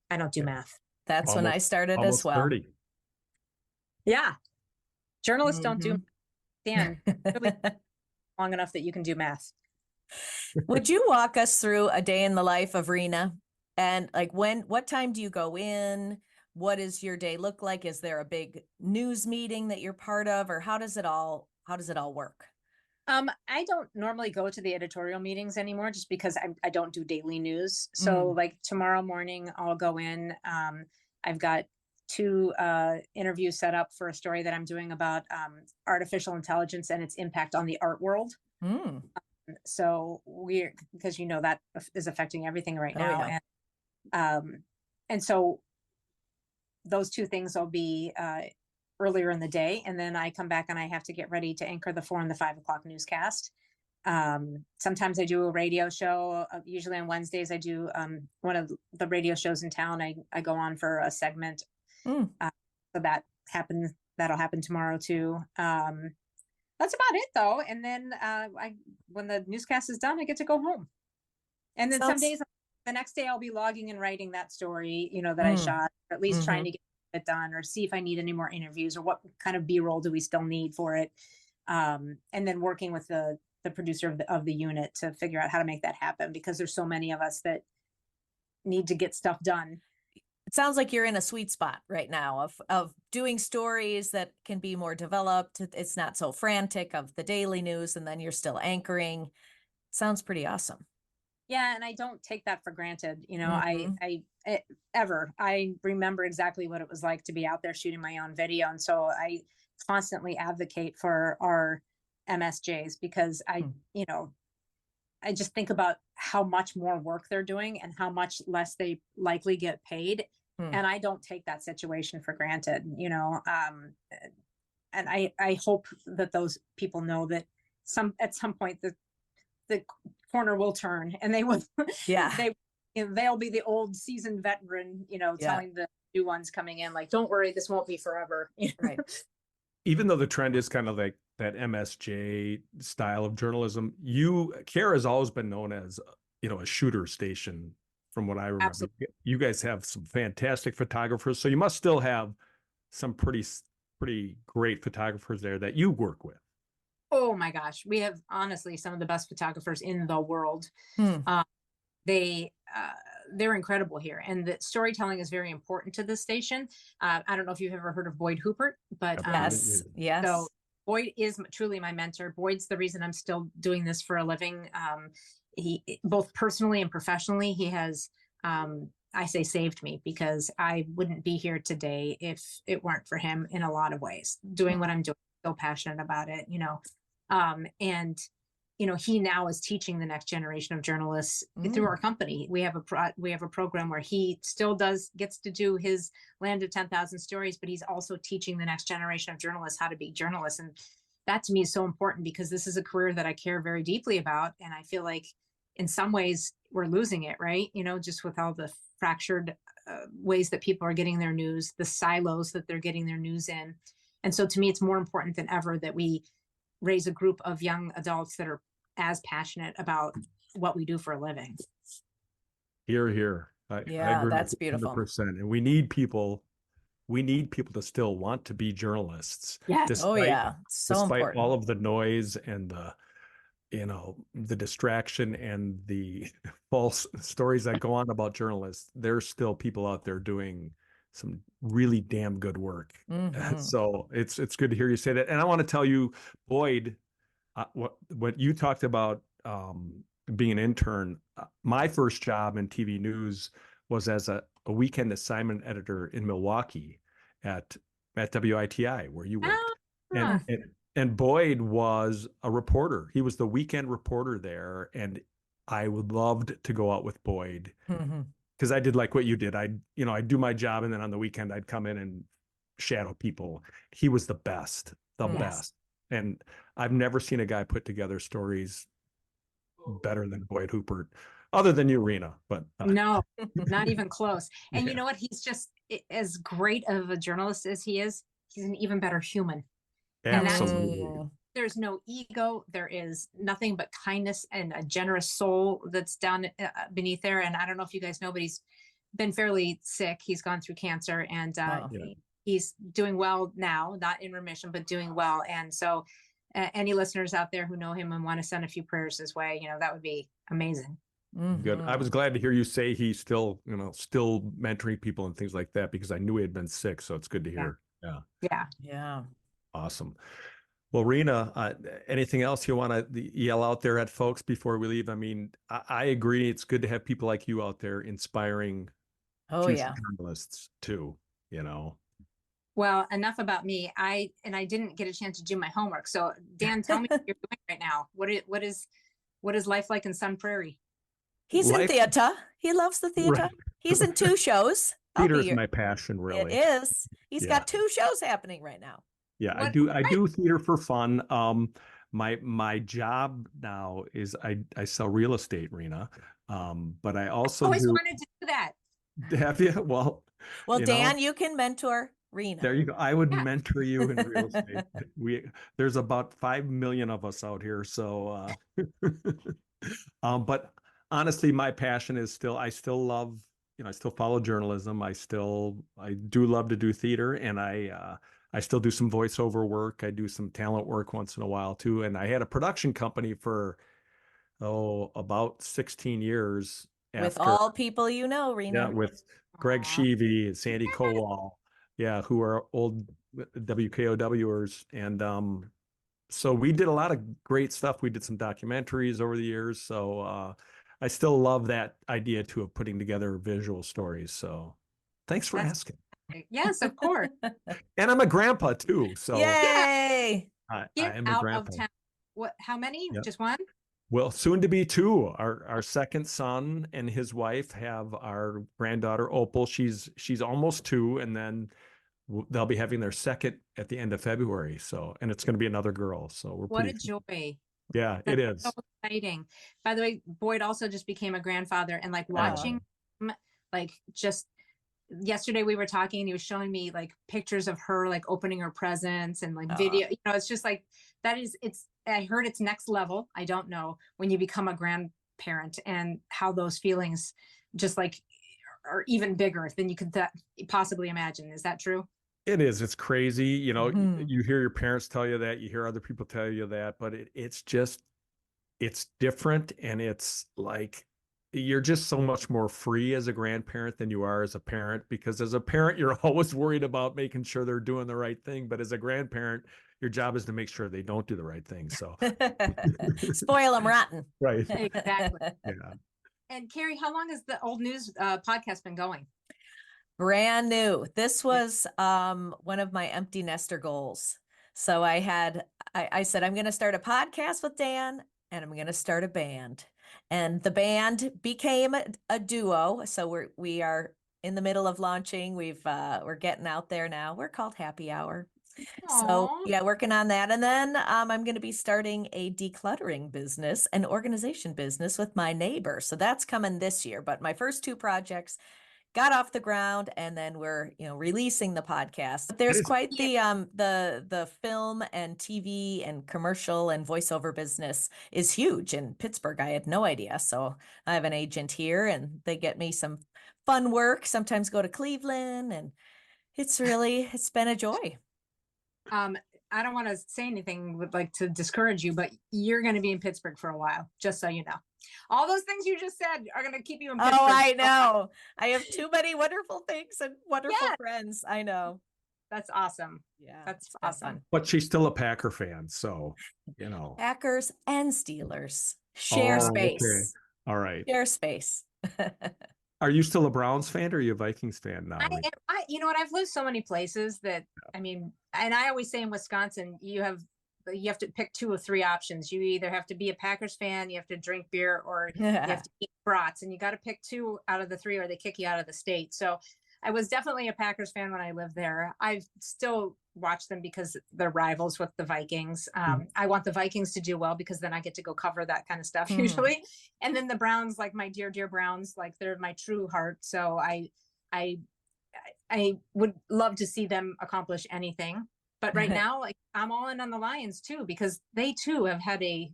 I don't do math. That's when I started as well. 30. Yeah. Journalists don't do really long enough that you can do math. Would you walk us through a day in the life of Rena? And what time do you go in? What does your day look like? Is there a big news meeting that you're part of, or how does it all work? I don't normally go to the editorial meetings anymore, just because I don't do daily news. So tomorrow morning I'll go in. I've got 2 interviews set up for a story that I'm doing about artificial intelligence and its impact on the art world. So because that is affecting everything right now. And so those 2 things will be earlier in the day. And then I come back and I have to get ready to anchor the 4 and the 5 o'clock newscast. Sometimes I do a radio show. Usually on Wednesdays, I do one of the radio shows in town. I go on for a segment. So that'll happen tomorrow too. That's about it though. And then when the newscast is done, I get to go home. And then some days, the next day I'll be logging and writing that story, that I shot, or at least trying to get it done, or see if I need any more interviews, or what kind of B-roll do we still need for it. And then working with the producer of the unit to figure out how to make that happen, because there's so many of us that need to get stuff done. It sounds like you're in a sweet spot right now of doing stories that can be more developed. It's not so frantic of the daily news, and then you're still anchoring. Sounds pretty awesome. Yeah, and I don't take that for granted. Mhm. I remember exactly what it was like to be out there shooting my own video, and so I constantly advocate for our MSJs because Mm. I just think about how much more work they're doing and how much less they likely get paid, Mm. and I don't take that situation for granted. And I hope that those people know that at some point the corner will turn and they will Yeah. they'll be the old seasoned veteran, Yeah. telling the new ones coming in, like, don't worry, this won't be forever. Right. Even though the trend is kind of like that MSJ style of journalism, KARE has always been known as, a shooter station from what I remember. Absolutely. You guys have some fantastic photographers, so you must still have some pretty great photographers there that you work with. Oh my gosh, we have honestly some of the best photographers in the world. Hmm. They they're incredible here, and the storytelling is very important to this station. I don't know if you've ever heard of Boyd Hooper, but Yes. Yes. so Boyd is truly my mentor. Boyd's the reason I'm still doing this for a living. He, both personally and professionally, he has, I say, saved me, because I wouldn't be here today if it weren't for him in a lot of ways. Doing what I'm doing, so passionate about it, and he now is teaching the next generation of journalists through our company. We have a program where he still gets to do his Land of 10,000 Stories, but he's also teaching the next generation of journalists how to be journalists. And that to me is so important, because this is a career that I care very deeply about. And I feel like in some ways we're losing it, right? Just with all the fractured ways that people are getting their news, the silos that they're getting their news in. And so to me, it's more important than ever that we raise a group of young adults that are as passionate about what we do for a living. Here, here. I agree that's with you beautiful. 100%. And we need people to still want to be journalists. Yes. Oh yeah. So Despite important. all of the noise and the distraction and the false stories that go on about journalists, there's still people out there doing some really damn good work. Mhm. So it's good to hear you say that. And I want to tell you, Boyd, what you talked about, being an intern. My first job in TV news was as a weekend assignment editor in Milwaukee at WITI, where you worked. Ah. And Boyd was a reporter. He was the weekend reporter there, and I would loved to go out with Boyd, because I did like what you did. I'd do my job, and then on the weekend I'd come in and shadow people. He was the best, Yes. best. And I've never seen a guy put together stories better than Boyd Hooper, other than you, Rena. But No, not even close. And Yeah. you know what? He's just as great of a journalist as he is. He's an even better human. And Absolutely. there's no ego. There is nothing but kindness and a generous soul that's down beneath there. And I don't know if you guys know, but he's been fairly sick. He's gone through cancer, and he's doing well now, not in remission, but doing well. And so any listeners out there who know him and want to send a few prayers his way, that would be amazing. Good. I was glad to hear you say he's still mentoring people and things like that, because I knew he had been sick. So it's good to hear. Yeah. Awesome. Well, Rena, anything else you want to yell out there at folks before we leave? I mean, I agree. It's good to have people like you out there inspiring future journalists too, Well, enough about me. I didn't get a chance to do my homework. So Dan, tell me what you're doing right now. What is life like in Sun Prairie? He's in theater. He loves the theater. Right. He's in 2 shows. Theater is my passion, really. It is. He's got 2 shows happening right now. Yeah, I do theater for fun. My job now is I sell real estate, Rena. But I also always wanted to do that. Have you? Well, Dan, you can mentor Rena. There you go. I would mentor you in real estate. There's about 5 million of us out here, so but honestly, my passion is I still love, I still follow journalism. I do love to do theater, and I still do some voiceover work. I do some talent work once in a while too. And I had a production company for about 16 years. With all people Rena. Yeah, with Greg Sheevy and Sandy Kowal, who are old WKOWers. And so we did a lot of great stuff. We did some documentaries over the years. So I still love that idea too of putting together visual stories. So thanks for That's asking. yes, of course. And I'm a grandpa too. So Yay! I Get am a out of grandpa. town. What? How many? Yep. Just one? Well, soon to be two. Our second son and his wife have our granddaughter Opal. She's almost two, and then they'll be having their second at the end of February. So, and it's going to be another girl. So we're What a pretty. joy. Yeah, it That's so is. exciting. By the way, Boyd also just became a grandfather, and like Oh, watching him, like just yesterday we were talking and he was showing me like pictures of her like opening her presents and like video, it's just like I heard it's next level. I don't know when you become a grandparent and how those feelings just like are even bigger than you could possibly imagine. Is that true? it is. It's crazy. Mhm. You hear your parents tell you that, you hear other people tell you that, but it's just, it's different. And it's like, you're just so much more free as a grandparent than you are as a parent, because as a parent, you're always worried about making sure they're doing the right thing. But as a grandparent, your job is to make sure they don't do the right thing. So, Spoil them rotten. right. Exactly. Yeah. And Carrie, how long has the old news podcast been going? Brand new. This was one of my empty nester goals. So I said, I'm going to start a podcast with Dan and I'm going to start a band. And the band became a duo. So we are in the middle of launching. We're getting out there now. We're called Happy Hour. So Aw. yeah, working on that. And then I'm going to be starting a decluttering business, an organization business with my neighbor. So that's coming this year. But my first two projects got off the ground, and then we're releasing the podcast. But there's quite the film and TV and commercial and voiceover business is huge in Pittsburgh. I had no idea. So I have an agent here and they get me some fun work, sometimes go to Cleveland, and it's been a joy. I don't want to say anything would like to discourage you, but you're going to be in Pittsburgh for a while, just so you know. All those things you just said are going to keep you in Pittsburgh. Oh, I know. I have too many wonderful things and wonderful friends. I know. That's awesome. Yeah, that's awesome. But she's still a Packer fan, so Packers and Steelers share space. Okay. All right. Share space. Are you still a Browns fan or are you a Vikings fan now? You know what? I've lived so many places that, I mean, and I always say in Wisconsin, you have to pick 2 or 3 options. You either have to be a Packers fan, you have to drink beer, or you have to eat brats, and you got to pick 2 out of the 3 or they kick you out of the state. So I was definitely a Packers fan when I lived there. I still watch them because they're rivals with the Vikings. I want the Vikings to do well because then I get to go cover that kind of stuff usually. And then the Browns, like my dear, dear Browns, like they're my true heart. So I would love to see them accomplish anything. But right now, like I'm all in on the Lions too, because they too have had a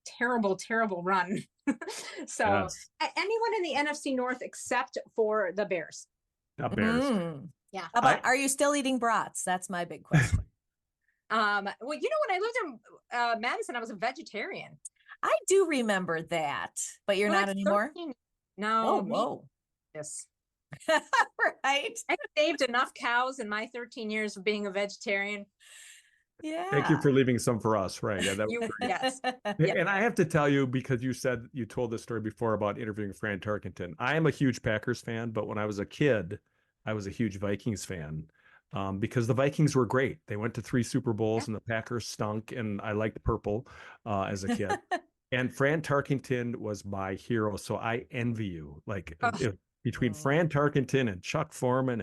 terrible, terrible run. So anyone in the NFC North except for the Bears. Bears. Yeah. Are you still eating brats? That's my big question. Well, when I lived in Madison, I was a vegetarian. I do remember that, but you're not anymore? 13. No. Whoa. Yes. Right. I saved enough cows in my 13 years of being a vegetarian. Yeah. Thank you for leaving some for us. Right. Yeah. That was great. Yes. And I have to tell you, because you told this story before about interviewing Fran Tarkenton. I am a huge Packers fan, but when I was a kid, I was a huge Vikings fan because the Vikings were great. They went to 3 Super Bowls and the Packers stunk, and I liked purple as a kid. And Fran Tarkenton was my hero, so I envy you. Like between Fran Tarkenton and Chuck Foreman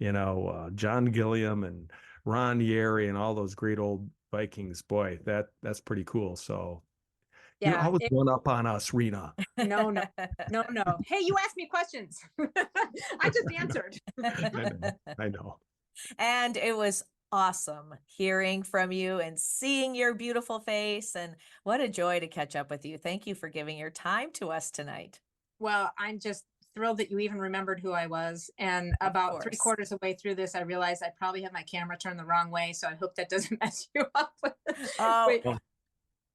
and John Gilliam and Ron Yeri and all those great old Vikings, boy, that's pretty cool. So you always one up on us, Rena. No. Hey, you asked me questions. I just answered. I know. And it was awesome hearing from you and seeing your beautiful face. And what a joy to catch up with you. Thank you for giving your time to us tonight. Well, I'm just thrilled that you even remembered who I was. And about 3/4 of the way through this, I realized I probably had my camera turned the wrong way. So I hope that doesn't mess you up.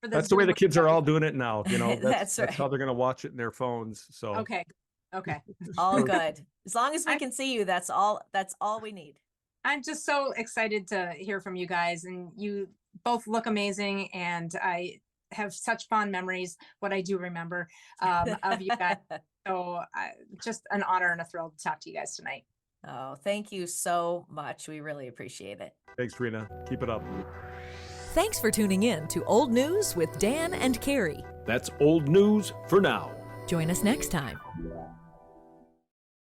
That's the way the kids are all doing it now. That's right. how they're going to watch it in their phones. So okay. All good. As long as we can see you, that's all we need. I'm just so excited to hear from you guys, and you both look amazing. And have such fond memories, what I do remember of you guys. So just an honor and a thrill to talk to you guys tonight. Oh, thank you so much. We really appreciate it. Thanks, Rena. Keep it up. Thanks for tuning in to Old News with Dan and Carrie. That's old news for now. Join us next time.